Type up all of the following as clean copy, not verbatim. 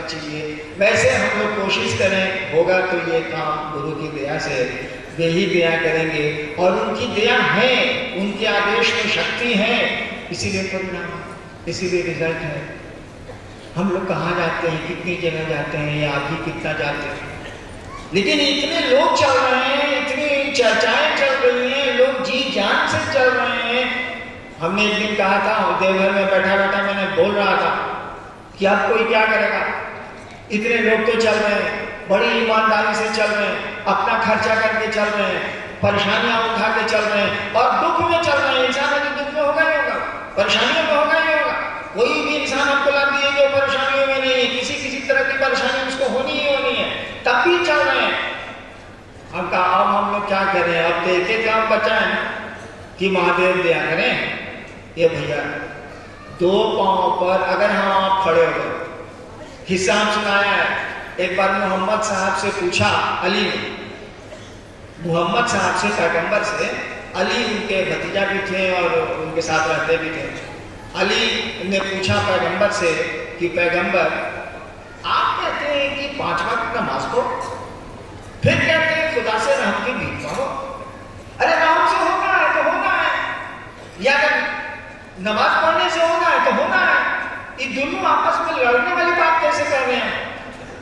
चाहिए। वैसे हम लोग कोशिश करें, होगा तो ये काम गुरु की दया से, वे ही दया करेंगे और उनकी दया है, उनके आदेश में शक्ति है, इसीलिए परिणाम, इसीलिए रिजल्ट है। हम लोग कहाँ जाते हैं, कितनी जगह जाते हैं, या आप ही कितना जाते हैं, लेकिन इतने लोग चल रहे हैं, इतनी चर्चाएं चल रही हैं, लोग जी जान से चल रहे हैं। हमने एक दिन कहा था, देवघर में बैठा बैठा मैंने बोल रहा था कि अब कोई क्या करेगा, इतने लोग तो चल रहे हैं, बड़ी ईमानदारी से चल रहे हैं, अपना खर्चा करके चल रहे हैं, परेशानियां उठा के चल रहे हैं और दुख में चल रहे हैं। इंसान है तो दुख में होगा ही होगा, परेशानियों में होगा ही होगा। कोई भी इंसान आपको ला दिए जो परेशानियों में नहीं है, किसी किसी तरह की परेशानी उसको होनी ही होनी है, तब भी चल रहे हैं। अब कहा अब हम लोग क्या करें, अब तो एक काम बचा है कि महादेव दया करें। ये भैया दो पांव पर अगर हम आप खड़े हो गए, हिसाब सुनाया है। एक बार मोहम्मद साहब से पूछा, अली ने, मोहम्मद साहब से, पैगंबर से, अली उनके भतीजा भी थे और उनके साथ रहते भी थे। अली ने पूछा पैगंबर से कि पैगंबर आप कहते हैं कि 5 वक्त नमाज पढ़ो, फिर कहते हैं खुदा से रहम की भीख मांगो। अरे रहम से होना है तो होना है, या नमाज पढ़ने से होना है तो होना है, ये दोनों आपस में लड़ने वाली बात कैसे कर रहे हैं?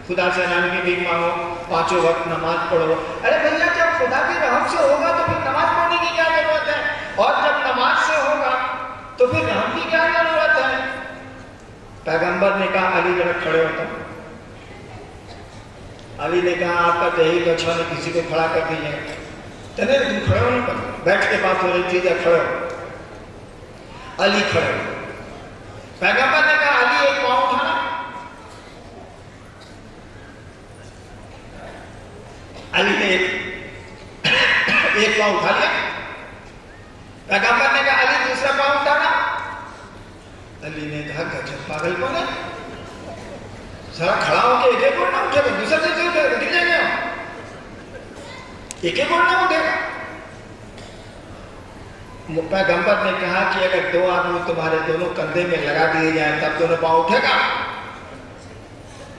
खुदा से रहम की भीख मांगो, 5 वक्त नमाज पढ़ो। अरे भैया जब खुदा की रहम से होगा तो फिर नमाज पढ़ने की क्या जरूरत है, और जब नमाज से होगा तो फिर रहम की क्या जरूरत है? पैगंबर ने कहा अली जरा खड़े होता। अली ने कहा आपका दही तो अच्छा नहीं, किसी को खड़ा कर दीजिए। तने तुम खड़े हो, नहीं पर बैठ के बात हो रही थी, खड़े हो। अली खड़े हो। पैगंबर ने कहा अली एक पांव उठाना। अली ने एक पांव उठा लिया। पैगंबर ने कहा अली दूसरा पांव उठाना। अली ने कहा गजब पागल कौन है, सारा खड़ा होकर एक और ना उठेगा, दूसरा से उठेगा, गिर जाएंगे हम, एक और ना उठेगा। पैगंबर ने कहा कि अगर 2 आदमी तुम्हारे दोनों कंधे में लगा दिए जाए तब दोनों पांव उठेगा?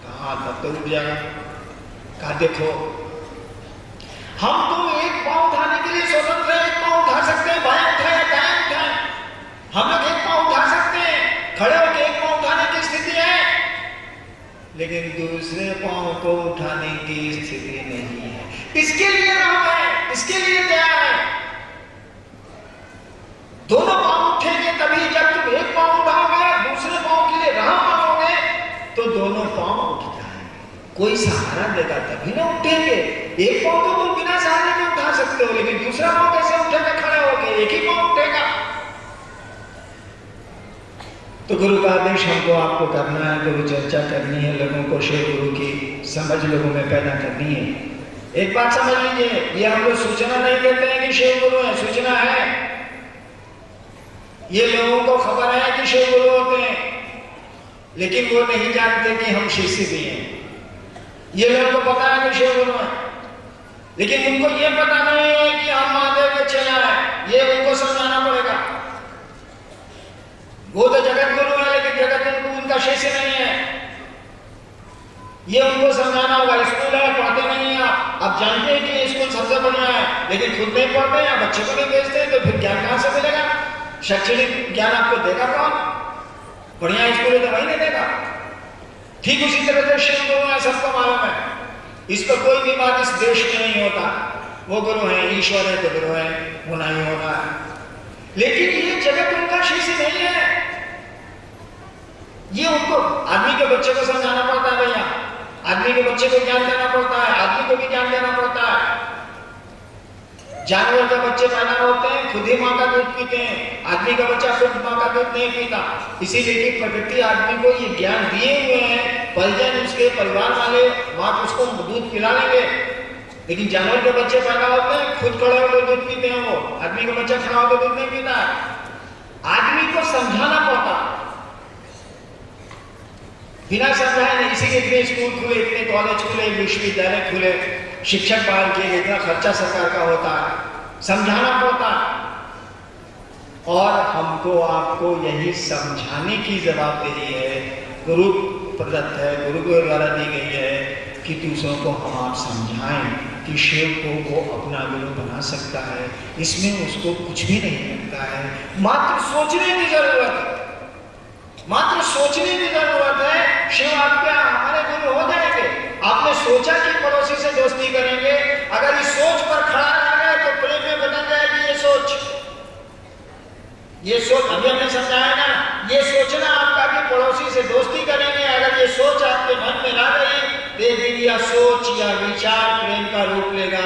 कहा तब तो उठ जाएगा। कहा देखो हम तुम एक पांव उठाने के लिए स्वतंत्र है, एक पांव उठा सकते हैं, बाएं उठाए दाएं उठाए, हम लोग एक पांव उठा सकते हैं, खड़े होकर एक पांव उठाने की स्थिति है, लेकिन दूसरे पांव को उठाने की स्थिति नहीं है। इसके लिए रहम है, इसके लिए दया है। दोनों पांव उठेंगे तभी, जब तुम एक पांव उठाओगे दूसरे पांव के लिए रहम मांगोगे तो दोनों पांव उठ जाएंगे। कोई सहारा देगा तभी ना उठेंगे। एक पांव तो तुम बिना सहारे के उठा सकते हो, लेकिन दूसरा पांव कैसे उठेगा खड़े होके? एक ही पांव उठेगा। तो गुरु का आदेश हमको आपको करना है, गुरु चर्चा करनी है, लोगों को शिव गुरु की समझ लोगों में पैदा करनी है। एक बात समझ लीजिए, ये हम लोग सूचना नहीं देते हैं कि शिव गुरु है, सूचना है। ये लोगों को खबर है कि शिव गुरु होते हैं, लेकिन वो नहीं जानते कि हम शिष्य भी हैं। ये लोगों को पता है कि शिव गुरु है, लेकिन उनको ये पता नहीं है कि हम महादेव के चेला हैं। ये उनको समझाना पड़ेगा। वो तो जगत गुरु है, लेकिन जगत गुरु उनका शिष्य नहीं है। ये उनको समझाना होगा। स्कूल है, पढ़ते नहीं है आप जानते हैं कि स्कूल सबसे बढ़िया है, लेकिन खुद नहीं पढ़ते हैं, बच्चे को नहीं भेजते, तो फिर ज्ञान कहां से मिलेगा? शैक्षणिक ज्ञान आपको देगा कौन? बढ़िया स्कूल है तो वही नहीं देगा। ठीक उसी तरह से शिव गुरु है, सबको मालूम है, इस पर कोई भी बात इस देश में नहीं होता। वो गुरु है, ईश्वर है तो गुरु है, होना ही होना है, लेकिन ये जगत उनका शिष्य नहीं है। ये उनको आदमी के बच्चे को समझाना पड़ता है। भैया आदमी के बच्चे को ज्ञान देना पड़ता है, आदमी को भी ज्ञान देना पड़ता है। जानवर के बच्चे पैदा होते हैं, खुद ही माँ का दूध पीते हैं, आदमी का बच्चा खुद माँ का दूध नहीं पीता। इसीलिए कि प्रकृति आदमी को ये ज्ञान दिए हुए हैं, परिजन उसके परिवार वाले माँ उसको दूध पिला लेंगे, लेकिन जानवर के बच्चे पैदा होते हैं, खुद खड़े होकर दूध पीते हैं। वो आदमी का बच्चा खड़ा होकर दूध नहीं पीता है। आदमी को समझाना पड़ता, बिना समझाए नहीं। इसीलिए इतने स्कूल खुले, इतने कॉलेज खुले, विश्वविद्यालय खुले, शिक्षक बहाल किए, इतना खर्चा सरकार का होता है, समझाना पड़ता। और हमको आपको यही समझाने की जवाबदेही है। गुरु प्रदत्त है, गुरु के द्वारा दी गई है कि दूसरों को हम आप समझाएं कि शिव को वो अपना गुरु बना सकता है, इसमें उसको कुछ भी नहीं लगता है। मात्र सोचने की जरूरत है, मात्र सोचने की जरूरत है। शिव आपके हमारे गुरु हो जाएंगे। आपने सोचा कि पड़ोसी से दोस्ती करेंगे, अगर इस सोच पर खड़ा रह गए तो प्रेम में बदल जाएगी ये सोच। ये सोच अभी हमने समझाया ना, ये सोचना आपका कि पड़ोसी से दोस्ती करेंगे, अगर ये सोच आपके मन में ना रही, एक दिन यह सोच या विचार प्रेम का रूप लेगा।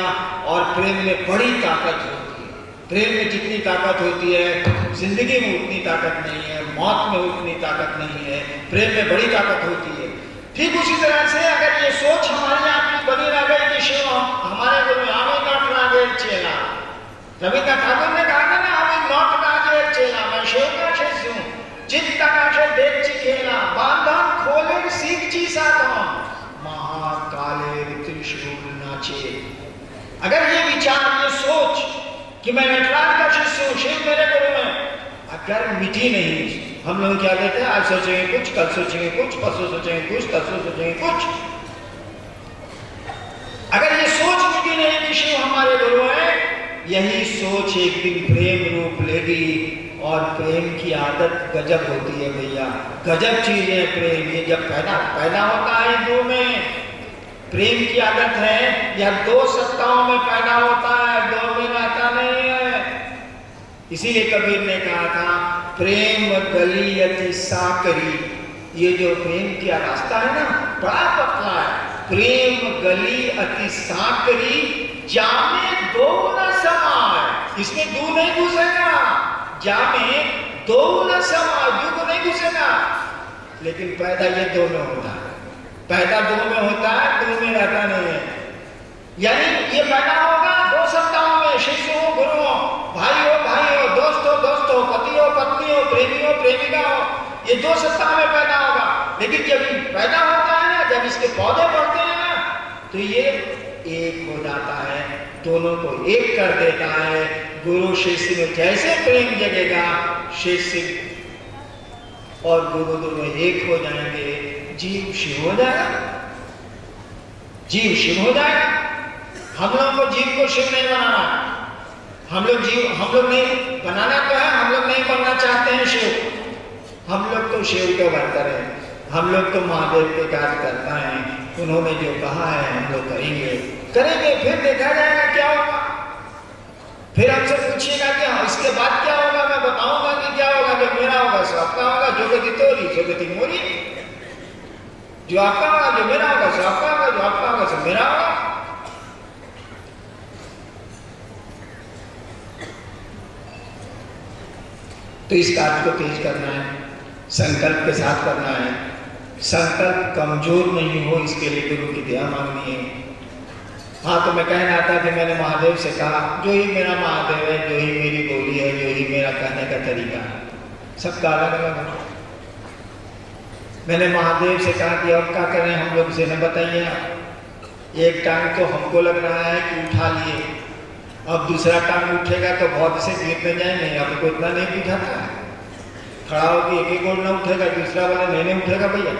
और प्रेम में बड़ी ताकत होती है। प्रेम में जितनी ताकत होती है जिंदगी में उतनी ताकत नहीं है, मौत में उतनी ताकत नहीं है, प्रेम में बड़ी ताकत होती है। ठीक उसी तरह से अगर ये सोच हमारी आपकी बनी रह गई कि शिव हमारे गुरु हमें नॉट रागे चेला, रविन्द्रनाथ ठाकुर ने कहा ना, हमें नॉट रागे चेला, मैं शिव का शिष्य हूँ, चित्त का देख चिखेला, बांधन खोले सीख ची साधन, महाकाले त्रिशूल नाचे। अगर ये विचार, ये सोच कि मैं नटराज का शिष्य हूँ, शिव मेरे गुरु हैं, अगर मिटी नहीं, हम लोग क्या कहते हैं, आज सोचेंगे कुछ, कल सोचेंगे कुछ, परसों सोचेंगे कुछ, तरसों सोचेंगे कुछ। अगर ये सोच मिटी नहीं कि शिव हमारे गुरु हैं, यही सोच एक दिन प्रेम रूप लेगी। और प्रेम की आदत गजब होती है भैया, गजब चीज है प्रेम। ये जब पैदा होता है दो में, प्रेम की आदत है, या दो सत्ताओं में पैदा होता है, दो में रहता नहीं है। इसीलिए कबीर ने कहा था, प्रेम गली अति साकरी। ये जो प्रेम का रास्ता है ना, बड़ा पतला है। प्रेम गली अति साकरी, जामे दो न समाए। इसमें दो नहीं घुसेगा, जामे दो न समाए, दो को नहीं घुसेगा। लेकिन पैदा ये दो में होता है, पैदा दो में होता है, दो में रहता नहीं है। यानी ये पैदा होगा दो सत्ताओं में, शिष्य हो गुरु हो, भाई हो, दोस्त हो, पति हो, पत्नी हो, प्रेमी हो, प्रेमिका हो, ये दो सत्ताओं में पैदा होगा। लेकिन जब पैदा होता है ना, जब इसके पौधे बढ़ते हैं ना, तो ये एक हो जाता है, दोनों को एक कर देता है। गुरु शिष्य में जैसे प्रेम जगेगा, शिष्य और गुरु दोनों एक हो जाएंगे, जीव शिव हो जाएगा, जीव शिव हो जाएगा। हम लोगों को जीव को शिव नहीं बनाना, हम लोग नहीं बनाना तो है, हम लोग नहीं बनना चाहते हैं शिव। हम लोग तो शिव के बनकर हैं, हम लोग तो महादेव के कार्य करता है। उन्होंने जो कहा है हम लोग करेंगे, फिर देखा जाएगा क्या होगा। फिर हमसे पूछिएगा कि हाँ इसके बाद क्या होगा, मैं बताऊंगा कि क्या होगा। जो मेरा होगा सो आपका होगा, जो गति तोरी सो गति मोरी। जो आपका होगा, जो मेरा होगा सो आपका होगा, जो आपका होगा सो मेरा होगा। तो इस कार्य को तेज करना है, संकल्प के साथ करना है। संकल्प कमजोर नहीं हो, इसके लिए गुरु की दया मांगनी है। हाँ, तो मैं कह रहा था कि मैंने महादेव से कहा, जो ही मेरा महादेव है, जो ही मेरी बोली है, जो ही मेरा कहने का तरीका है, सबका अलग अलग है। मैंने महादेव से कहा कि अब क्या करें हम लोग, से न बताइए। एक टांग तो हमको लग रहा है कि उठा लिए, अब दूसरा टांग उठेगा तो बहुत से गिर में जाएंगे। आपको इतना नहीं बुझाता है, खड़ा होकर एक एक गोल ना उठेगा, दूसरा वाला नहीं उठेगा भैया।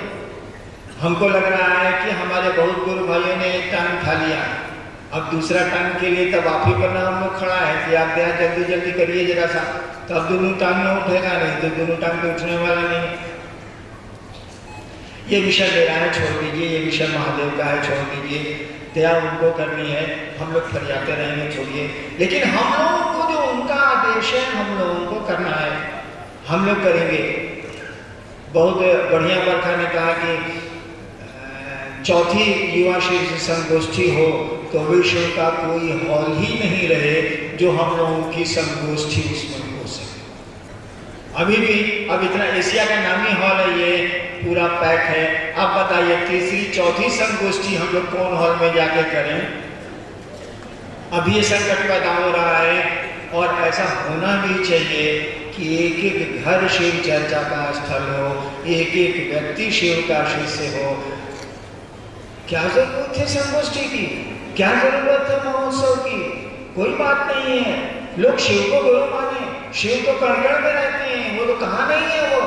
हमको लग रहा है कि हमारे बहुत गुरु भाइयों ने एक टांग उठा लिया, अब दूसरा टांग के लिए तब आप ही पर हम लोग खड़ा है कि आप यहाँ जल्दी जल्दी करिए जरा सा, तब दोनों टांग ना उठेगा, नहीं तो दोनों टांग तो उठने वाला नहीं। ये विषय मेरा है, छोड़ दीजिए। ये विषय महादेव का है, छोड़ दीजिए। दया उनको करनी है, हम लोग फरियाते रहेंगे, छोड़िए। लेकिन हम लोगों को जो उनका आदेश है हम लोगों को करना है, हम लोग करेंगे। बहुत बढ़िया बरखा ने कहा कि चौथी युवा शिष्य संगोष्ठी हो तो विश्व का कोई हॉल ही नहीं रहे जो हम लोगों की संगोष्ठी उसमें हो सके। अभी भी अब इतना एशिया का नामी हॉल है, ये पूरा पैक है। अब बताइए तीसरी चौथी संगोष्ठी हम लोग कौन हॉल में जाके करें? अभी ये संकट पैदा हो रहा है और ऐसा होना भी चाहिए कि एक एक घर शिव चर्चा का स्थल हो, एक एक व्यक्ति शिव का शिष्य हो। क्या जरूरत है संगोष्ठी की, क्या जरूरत है महोत्सव की? कोई बात नहीं है। लोग शिव को गुरु माने, शिव तो कण कण में रहते हैं, वो तो कहाँ नहीं है। वो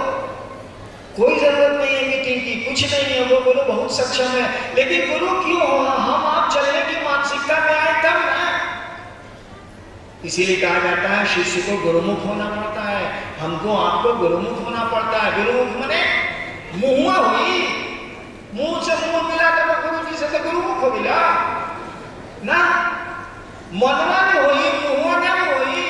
कोई जरूरत नहीं है मीटिंग की, कुछ नहीं है, वो गुरु बहुत सक्षम है। लेकिन गुरु क्यों हो? हम आप चलने की मानसिकता में आए तब ना। इसीलिए कहा जाता है शिष्य को गुरुमुख होना पड़ता है, हमको आपको गुरुमुख होना पड़ता है। गुरुमुख माने मुहुआ हुई, मुंह से मुंह मिला तो वो गुरु जी से तो गुरुमुख हो मिला ना। मनवा नहीं हुई, मुहुआ नहीं हुई।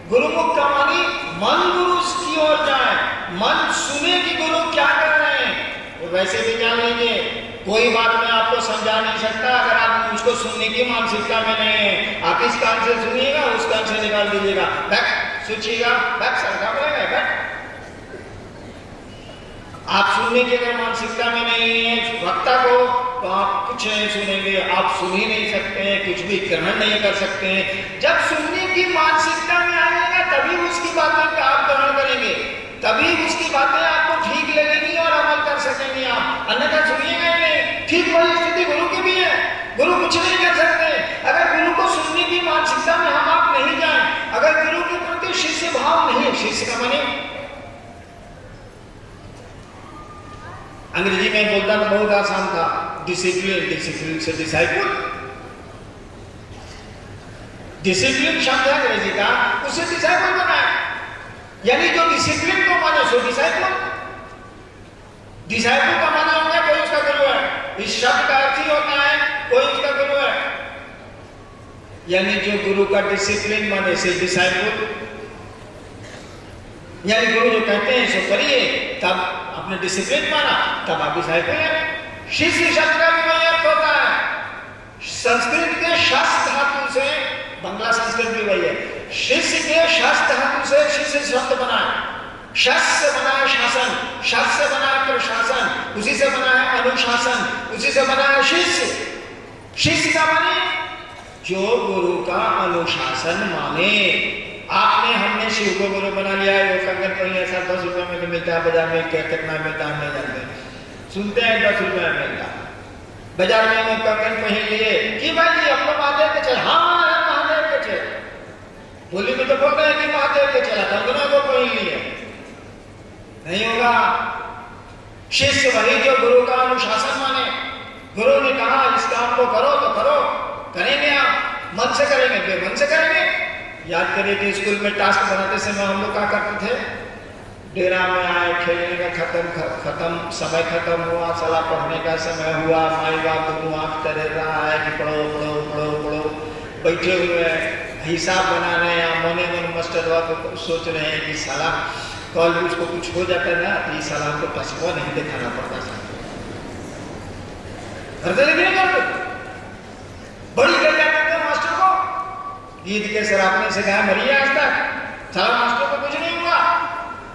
गुरुमुख का मानी मन गुरु की ओर जाए, मन सुने कि गुरु क्या कर रहे हैं, वो वैसे भी जान लेंगे। कोई बात मैं आपको समझा नहीं सकता अगर आप उसको सुनने की मानसिकता में नहीं है। आप इस कान से सुनिएगा, उस कान से निकाल दीजिएगा, बैक सोचिएगा, बैक सरका बोलेगा, बैक। आप सुनने की अगर मानसिकता में नहीं है वक्ता को, तो आप कुछ नहीं सुनेंगे, आप सुन ही नहीं सकते हैं, कुछ भी ग्रहण नहीं कर सकते हैं। जब सुनने की मानसिकता में आएगा तभी उसकी बातें आप ग्रहण करेंगे, तभी उसकी बातें आपको ठीक लगेंगी और अमल कर सकेंगे आप, अन्यथा सुनिएगा ही नहीं। ठीक वही स्थिति गुरु की भी है, गुरु कुछ नहीं कर सकते अगर गुरु को सुनने की मानसिकता में हम आप नहीं जाए, अगर गुरु के प्रति शिष्य भाव नहीं है। शिष्य का माने अंग्रेजी में बोलता तो बहुत आसान था, डिसिप्लिन, डिसिप्लिन से डिसाइपल। डिसिप्लिन शब्द है अंग्रेजी का, उसे डिसाइपल बनाया, यानी जो डिसिप्लिन को माने सो डिसाइपल। डिसाइपल का माने होगा कोई उसका गुरु है, इस शब्द का अर्थ ही होता है कोई उसका गुरु है, यानी जो गुरु का डिसिप्लिन माने से डिसाइपल, यानी गुरु जो कहते हैं सो करिए, तब आपने डिसिप्लिन माना, तब आप डिसाइपल हैं। शिष्य शब्द का भी वही अर्थ होता है। संस्कृत के शस्त्र धातु से, बंगला संस्कृत भी वही है, शिष्य के शस्त्र धातु से शिष्य शब्द बना है। शस्त्र से बना है शासन, शस्त्र से बना है प्रशासन, उसी से बना है अनुशासन, उसी से बना है शिष्य। शिष्य का माने जो गुरु का अनुशासन माने। आपने हमने शिव को गुरु बना लिया है, वो कंगन कहीं ऐसा 10 रुपए में तो मिलता है, बाजार में क्या कितना मिलता है नहीं जानते, सुनते हैं 10 रुपए में मिलता, बाजार में वो कंगन पहन लिए कि भाई जी अपने महादेव के चल, हाँ महादेव के चल, बोली में तो बोल रहे हैं कि महादेव के चला, कंगनों को पहन लिए, नहीं होगा। शिष्य वही जो गुरु का अनुशासन माने। गुरु ने कहा इस काम को करो तो करो, करेंगे आप मन से करेंगे, बेमन से करेंगे। याद करिए कि स्कूल में टास्क बनाते समय हम लोग क्या करते थे, डेरा में आए, खेलने का खत्म, समय खत्म हुआ, सलाह पढ़ने का समय हुआ, माई बाप दोनों आँख तैर रहा है कि पढ़ो पढ़ो पढ़ो पढ़ो, बैठे हुए हिसाब बना रहे हैं, मने मन मास्टर को सोच रहे हैं कि साला कल उसको कुछ हो जाता है ना, तो इस साला हमको टसवा नहीं दिखाना पड़ता था। करते लेकिन करते बड़ी कर जाते थे मास्टर को, ईद के सरापने से कहा मरिए आज तक, सारा मास्टर को कुछ नहीं हुआ,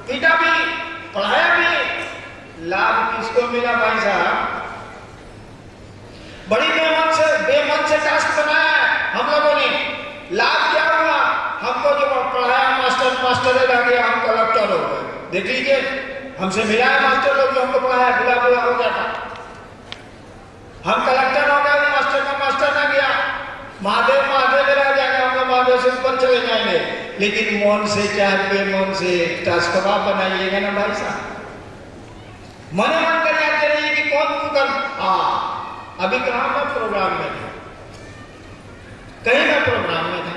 पीटा भी, पढ़ाया भी, लाभ किसको मिला भाई साहब? बड़ी बेमन से टास्क बनाया हम लोगों ने, लाभ क्या हुआ? हमको जो पढ़ाया मास्टर लगा गया, हम कलेक्टर हो गए। देख लीजिए, हमसे मिला है मास्टर लोग जो हमको पढ़ाया, बुला हो गया था, हम कलेक्टर हो गए, मास्टर का मास्टर ना गया, महादेव रह जाएगा, हम लोग महादेव से ऊपर चले जाएंगे। लेकिन मन से चाहे बेमन से टास्कवा बनाइएगा ना भाई साहब, मन कर याद करिए कि कौन कर। अभी कहाँ मैं प्रोग्राम में था, कहीं मैं प्रोग्राम में था,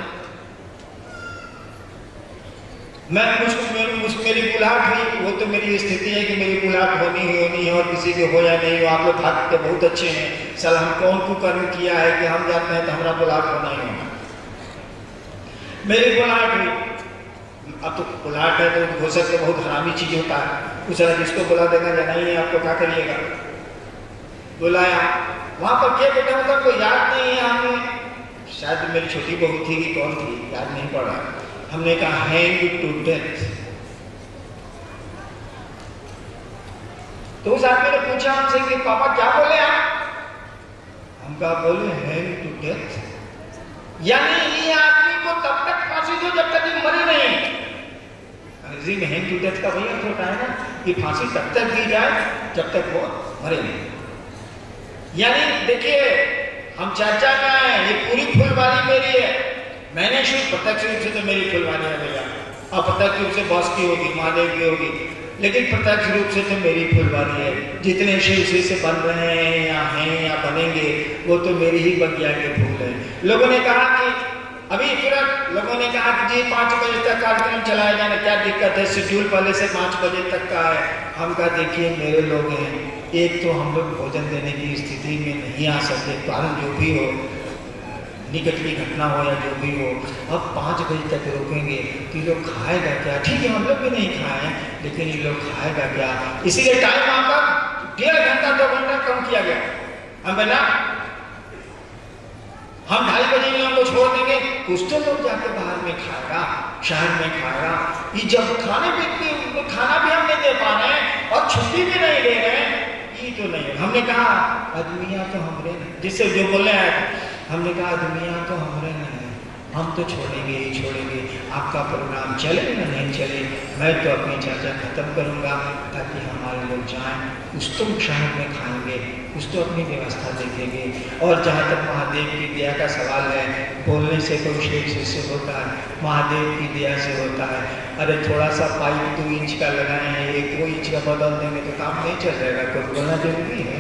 मेरी बुलाहट हुई, वो तो मेरी स्थिति है कि मेरी बुलाहट होनी ही होनी है, और किसी की हो या नहीं हो। आप लोग भाग के बहुत अच्छे हैं, साला हम कौन कुकर्म किया है कि हम जाते हैं तो हमारा बुलाहट होना ही होना। मेरी बुलाहट हुई, अब तो बुलाहट है तो हो सकता है बहुत हरामी चीज होता है, कुछ जिसको बुला देगा जाना ही है, आपको क्या करिएगा। बुलाया, वहां पर क्या बेटा होता कोई याद नहीं है, हमने शायद मेरी छोटी बहू थी कि कौन थी याद नहीं पड़ रहा, हमने कहा हैंग टू डेथ। तो उस आदमी ने पूछा हमसे कि पापा क्या बोले आप? हम कहा बोले हैंग टू डेथ, यानी ये आदमी को तब तक फांसी दो जब तक ये मरे नहीं। अंग्रेजी में हैंग टू डेथ का वही अर्थ होता है ना कि फांसी तब तक दी जाए जब तक वो मरे नहीं। यानी देखिए, हम चर्चा में आए, ये पूरी फुलवारी मेरी है, मैंने सिर्फ प्रत्यक्ष रूप से तो मेरी फुलवारी है भैया, अप्रत्यक्ष रूप से बॉस की होगी, महादेव की होगी, लेकिन प्रत्यक्ष रूप से तो मेरी फुलवारी है। जितने शिव से बन रहे हैं या बनेंगे वो तो मेरी ही बगिया के फूल हैं। लोगों ने कहा कि अभी तुरंत लोगों ने कहा कि जी 5 बजे तक कार्यक्रम चलाया जाना, क्या दिक्कत है, शेड्यूल पहले से 5 बजे तक का है। हम कहा देखिए मेरे लोग हैं, एक तो हम लोग भोजन देने की स्थिति में नहीं आ सकते, कारण जो भी हो, निकट की घटना हो या जो भी हो। अब 5 बजे तक रोकेंगे तो ये लोग खाएगा क्या? ठीक है हम लोग भी नहीं खाए, लेकिन ये लोग खाएगा क्या? इसीलिए टाइम आकर 1.5 घंटा 2 घंटा कम किया गया। हम बोला हम 2:30 बजे में हमको छोड़ देंगे, कुछ तो लोग जाके बाहर में खाएगा, शहर में खाएगा। ये जब खाना भी हम नहीं दे पा रहे हैं और छुट्टी भी नहीं दे रहे हैं, ये तो नहीं है। हमने कहा आदमियाँ तो हमरे, जिससे जो बोले हैं, हमने कहा आदमियाँ तो हमरे नहीं, हम तो छोड़ेंगे ही छोड़ेंगे। आपका प्रोग्राम चले या नहीं चले, मैं तो अपनी चर्चा खत्म करूँगा ताकि हमारे लोग जाएं, कुछ तो शहर में खाएंगे, कुछ तो अपनी व्यवस्था देखेंगे। और जहाँ तक महादेव की दया का सवाल है, बोलने से कोई शिव से होता है, महादेव की दया से होता है। अरे थोड़ा सा पाइप 2 इंच का लगाए हैं, 1 इंच का बदल देंगे तो काम नहीं चल जाएगा, कुछ बोलना जरूरी है।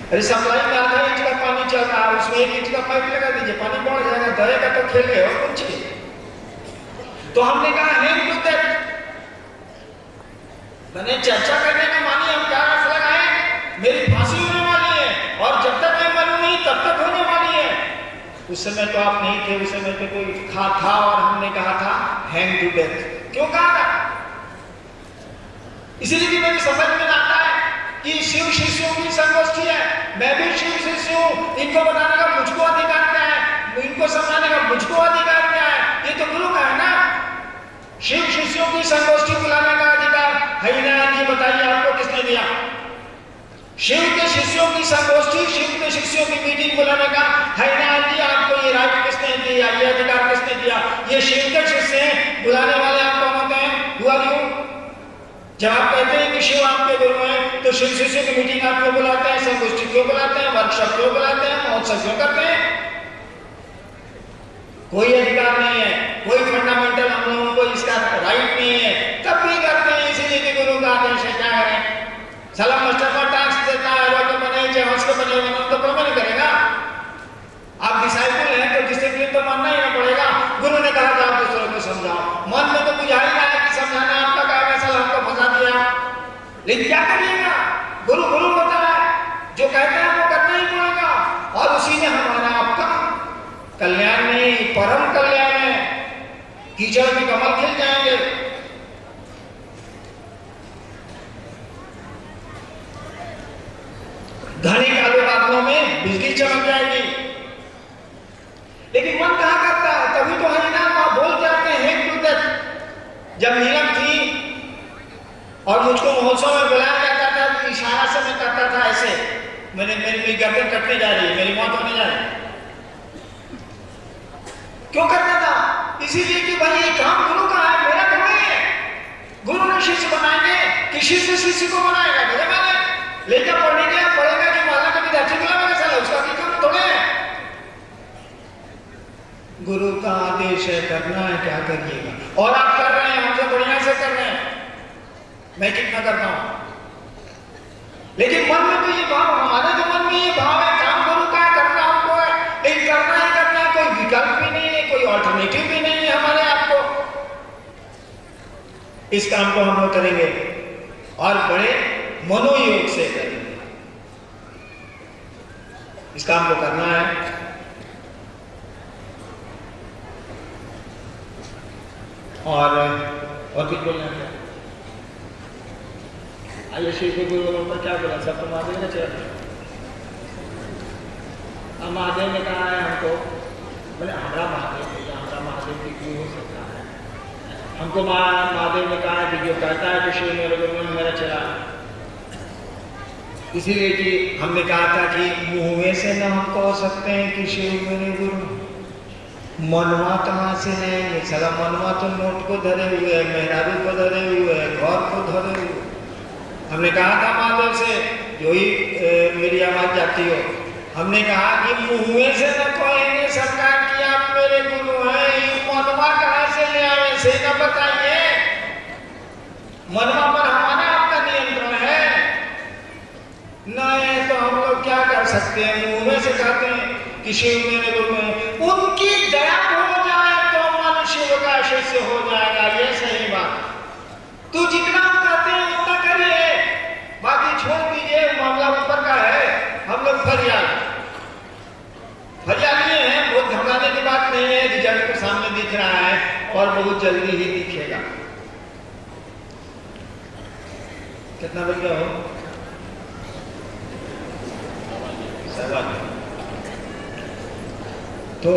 अरे सप्लाई में आधा इंच का पानी चल रहा है, उसमें 1 इंच का पाइप लगा दीजिए, पानी बढ़ जाएगा, दरेगा तो खेल गए और कुछ। तो हमने कहा मैंने चर्चा करने का मानी, हम क्या अर्थ लगाए, मेरी फांसी होने वाली है और जब तक मैं मरूं नहीं तब तक होने वाली है। उस समय तो आप नहीं थे, उस समय तो कोई था और हमने कहा था हैंग टू डेथ। क्यों कहा था? इसीलिए कि मेरी समझ में आता है कि शिव शिष्यों की संगोष्ठी है, मैं भी शिव शिष्य हूँ, इनको बताने का मुझको अधिकार क्या है, इनको समझाने का मुझको अधिकार क्या है? ये तो गुरु का है ना। शिव शिष्यों की संगोष्ठी बुलाने का अधिकार हरिनारायण जी बताइए आपको किसने दिया? शिव के शिष्यों की संगोष्ठी, शिव के शिष्यों की मीटिंग बुलाने का हरिनारायण जी आपको ये राइट किसने दिया, ये अधिकार किसने दिया? ये शिव के शिष्य हैं, बुलाने वाले आप कौन होते हैं? हुआ क्यों? जब आप कहते हैं कि शिव आपके गुरु हैं, तो शिव शिष्य की मीटिंग आप क्यों बुलाते हैं, संगोष्ठी क्यों बुलाते हैं, वर्कशॉप क्यों बुलाते हैं, महोत्सव क्यों करते हैं? कोई अधिकार नहीं है, कोई फंडामेंटल हम लोगों को इसका राइट नहीं है, तब भी करते हैं। इसीलिए कि गुरु का आदेश है, क्या करें? सलाम मास्टर पर टैक्स देता है, रोके बने चाहे हंस के बने तो प्रमाण करेगा। आप डिसाइपल हैं तो डिसिप्लिन तो मानना ही ना पड़ेगा। गुरु ने कहा कि आप दूसरों को समझाओ, मन में तो बुझा ही रहा है कि समझाना आपका काम है, सलाम को फंसा दिया, लेकिन क्या करिएगा? गुरु गुरु होता है, जो कहते हैं वो करना ही पड़ेगा। और उसी में हमारा आपका कल्याण नहीं, परम कल्याण है। कीचड़ में कमल खिल जाएंगे। घने काले बादलों में बिजली चमक जाएगी, लेकिन मन कहां करता है? तभी तो हरिनाम मां बोल जाते हैं टू डेथ। जब नीलम थी और मुझको महोत्सव में बुलाया जाता था तो इशारा से मैं करता था ऐसे, मेरी गर्दन कटने जा रही है, मेरी मौत होने जा रही है। क्यों करता था? इसीलिए कि भाई ये काम गुरु का है, मेरा तो नहीं है। गुरु ने शिष्य बनाएंगे कि शिष्य शिष्य को बनाएगा, लेकर पढ़ने के पढ़ेगा कि माला का विद्यार्थी बुलाएगा, साला उसका भी काम थोड़े है। गुरु का आदेश है, करना है, क्या करिएगा? और आप कर रहे हैं, हमसे बढ़िया से कर रहे हैं, मैं कितना करता हूं। लेकिन मन में तो ये भाव, हमारे जो मन में ये भाव है, काम गुरु का करना हमको है, लेकिन करना ही करना है, कोई विकल्प भी नहीं है, कोई ऑल्टरनेटिव भी नहीं है हमारे आपको। इस काम को हम लोग करेंगे और बड़े मनोयोग से करेंगे। इस काम को करना है। और कुछ बोलना है? आइए शिव के गुरु पर क्या बोला? सब तो महादेव ने चला। अब महादेव ने कहा है हमको, बोले हमारा महादेव भैया, हमारा महादेव की क्यों हो सकता है? हमको महादेव ने कहा है कि जो कहता है कि शिव मेरे गुरु में मेरा चला। इसीलिए कि हमने कहा था कि मुंह से न हम कह सकते हैं कि शिव मेरे गुरु, मनवा कहाँ से है? साला मनवा तो नोट को धरे हुए है, मेहरारू को धरे हुए है, घर को धरे हुए। हमने कहा था महादेव से, जो ही मेरी आवाज जाती हो, हमने कहा कि मुंह से न कहेंगे सरकार की आप मेरे गुरु हैं, मनवा कहाँ से ले आए से न बताइए। मनवा पर हमारा आपका सकते हैं, मुंह में से कहते हैं कि शिव मेरे गुरु में, उनकी दया हो जाए तो मन शिव का शिष्य हो जाएगा। ये सही बात। तो जितना हम कहते हैं उतना करिए, बाकी छोड़ दीजिए, मामला ऊपर का है। हम लोग फरियाली हैं, बहुत घबराने की बात नहीं है। रिजल्ट के सामने दिख रहा है और बहुत जल्दी ही दिखेगा। कितना बज गया हो? तो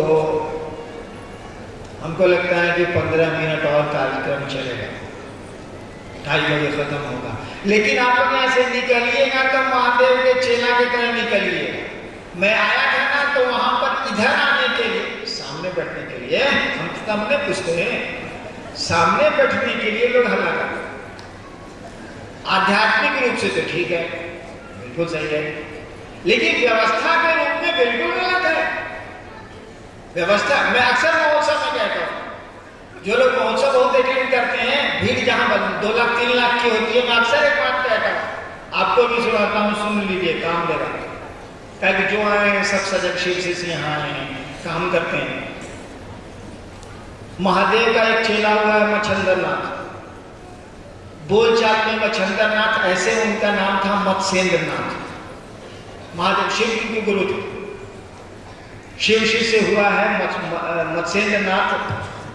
हमको लगता है कि 15 मिनट और कार्यक्रम चलेगा, 2:30 बजे खत्म होगा। लेकिन आप लोग यहाँ से निकलिएगा तो महादेव के चेला की तरह निकलिएगा। मैं आया था ना तो वहां पर इधर आने के लिए, सामने बैठने के लिए, हम सामने पूछते हैं, सामने बैठने के लिए लोग हल्ला करते हैं। आध्यात्मिक रूप से तो ठीक है, बिल्कुल सही है, लेकिन व्यवस्था के रूप में बिल्कुल गलत है। व्यवस्था, मैं अक्सर महोत्सव में कहता हूँ, जो लोग महोत्सव बहुत अटेंड करते हैं, भीड़ जहां 2 लाख 3 लाख की होती है, मैं अक्सर एक बात कहता हूँ, आपको भी सुनाता हूँ, सुन लीजिए, काम दे रहा है। ताकि जो आए सब सजग शिव से यहाँ आए हैं, काम करते हैं। महादेव का एक चेला हुआ है मच्छंदरनाथ, बोलचाल में मच्छंदरनाथ, ऐसे उनका नाम था मत्स्येंद्रनाथ। महादेव शिव के गुरु थे, शिव से हुआ है मत्स्येंद्रनाथ,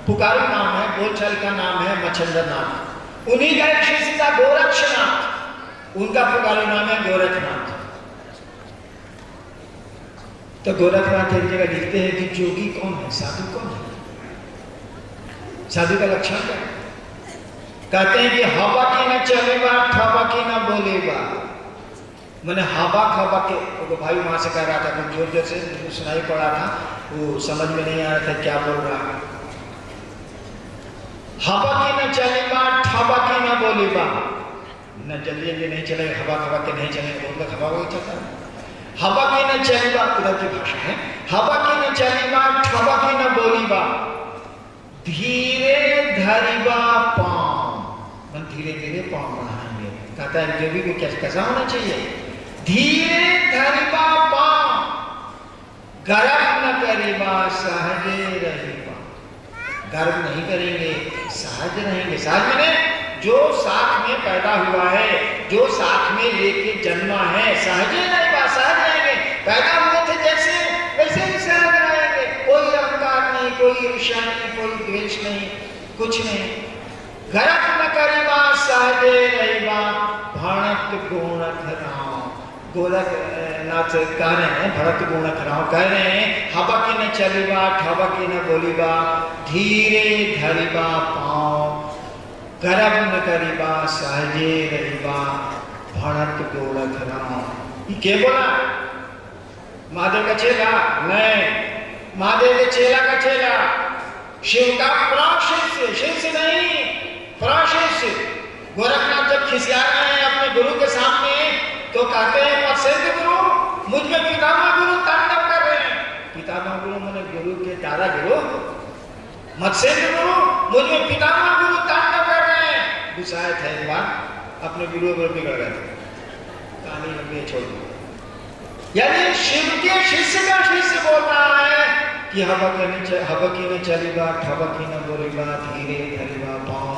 पुकारू नाम है, बोलचाल का नाम है मच्छंदरनाथ। उन्हीं का एक शिष्य था गोरक्षनाथ, उनका पुकारू नाम है गोरखनाथ। तो गोरखनाथ एक जगह लिखते हैं कि जोगी कौन है, साधु कौन है, साधु का लक्षण क्या है? कहते हैं कि हवा की न चलेगा, ठबा की न बोलेगा। मैंने हवा खबा के, तो भाई वहां से कह रहा था, तो जोर जोर से सुनाई पड़ा था, वो समझ में नहीं आ रहा था क्या बोल रहा है। हवा की न चलेगा, ठबा की न बोलेगा। न जल्दी जल्दी नहीं चलेगा, हवा खबा के नहीं चलेगा, बोल हवा वही चलता है। हवा की न चलेगा, उधर की भाषा है, हवा की न चलेगा, ठबा की न बोलीबा, धीरे धरिबा पांव, मन धीरे धीरे पांव बढ़ाएंगे। कहता है जो भी को कैसा होना चाहिए, धीरे धरिबा पांव, गर्म न करिबा, सहजे रहिबा। गर्म नहीं करेंगे, सहज रहेंगे। सहज में जो साथ में पैदा हुआ है, जो साथ में लेके जन्मा है, सहजे रहेगा, सहज रहेंगे। पैदा हुए थे जैसे, वैसे ही सहज रहेंगे। कोई अहंकार नहीं, कोई ईर्ष्या नहीं, कोई द्वेष नहीं, कुछ नहीं। गर्म न करिबा, सहजे रहिबा, भणत गुणत राम। गोरखनाथ कह रहे हैं, भरत गुणत कह रहे हैं, हवा की न चलिबा, ठबा की न बोलिबा, धीरे धरिबा पांव, गर्म न करिबा, सहजे रहिबा, भणत गोरख राम। ये क्या बोला? महादेव का चेला नहीं, महादेव के चेला का चेला, शिव का प्राशिष्य, शिष्य नहीं प्राशिष्य। गोरखनाथ जब खिसिया रहे हैं अपने गुरु के सामने, तो कहते हैं मत्स्येंद्र गुरु, मुझ में पितामह गुरु तांडव कर रहे हैं। पितामह गुरु मैंने गुरु के दादा गुरु, मत्स्येंद्र गुरु, मुझ में पितामह गुरु तांडव कर रहे हैं। गुस्साए थे एक बार, अपने गुरु पर बिगड़ गए थे, कहानी लंबी छोड़ दी। यानी शिव के शिष्य का शिष्य बोल रहा है कि हवा की न चलिबा, ठबा की न बोलिबा, धीरे धरिबा पांव,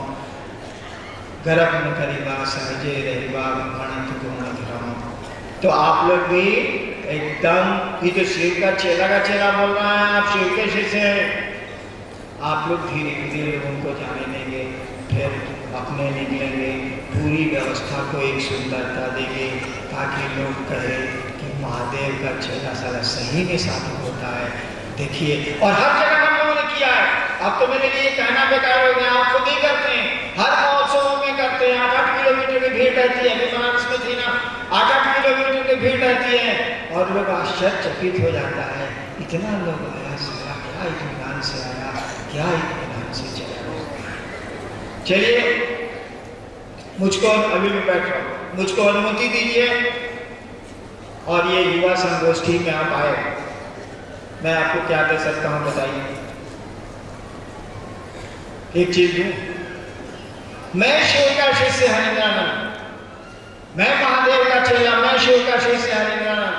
गर्म न करिबा, सहजे रहिबा, भणत गुणत राम। तो आप लोग भी एकदम, ये जो शिव का चेला बोल रहा है, आप शिव के शिष्य हैं, आप लोग धीरे धीरे उनको जाने देंगे, फिर अपने निकलेंगे, पूरी व्यवस्था को एक सुंदरता देंगे, ताकि लोग कहें कि महादेव का चेला साला सही में साधु होता है। देखिए, और हर जगह हम लोगों ने किया है। अब तो मेरे लिए कहना बेकार हो गया, आप खुद ही करते हैं, हर महोत्सव में करते हैं। 8-8 किलोमीटर की भीड़ रहती है, अभी बनारस में थी ना, 8-8 किलोमीटर की भीड़ रहती है, और लोग आश्चर्यचकित हो जाता है, इतना लोग आया, साला क्या इत्मीनान से आया, क्या इत्मीनान से चला। चलिए, मुझको अभी मैं बैठ रहा हूँ, मुझको अनुमति दीजिए, और ये युवा संगोष्ठी में आप आए, मैं आपको क्या दे सकता हूँ बताइए? एक चीज दूं, मैं शिव का शिष्य हरिंद्रानंद, मैं महादेव का चेला, मैं शिव का शिष्य हरिंद्रानंद।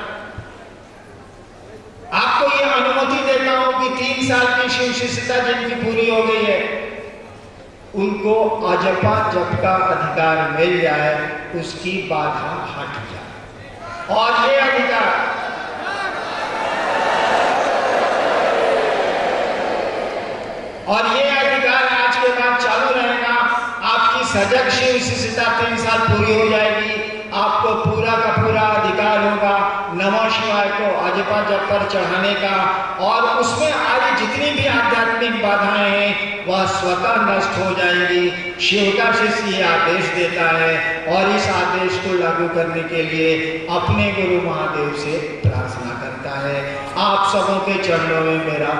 साल की शिव शिष्यता जिनकी पूरी हो गई है, उनको अजपा जप का अधिकार मिल जाए, उसकी बाधा हट जाए। और ये अधिकार आज के बाद चालू रहेगा। आपकी सजग शिव शिष्यता 3 साल पूरी हो जाएगी, आपको पूरा का पूरा अधिकार होगा नमः शिवाय को अजपा जप पर चढ़ाने का, और उसमें आज जितनी भी आध्यात्मिक बाधाएं हैं वह स्वतः नष्ट हो जाएंगी। शिव का शिष्य ये आदेश देता है और इस आदेश को लागू करने के लिए अपने गुरु महादेव से प्रार्थना करता है। आप सबों के चरणों में मेरा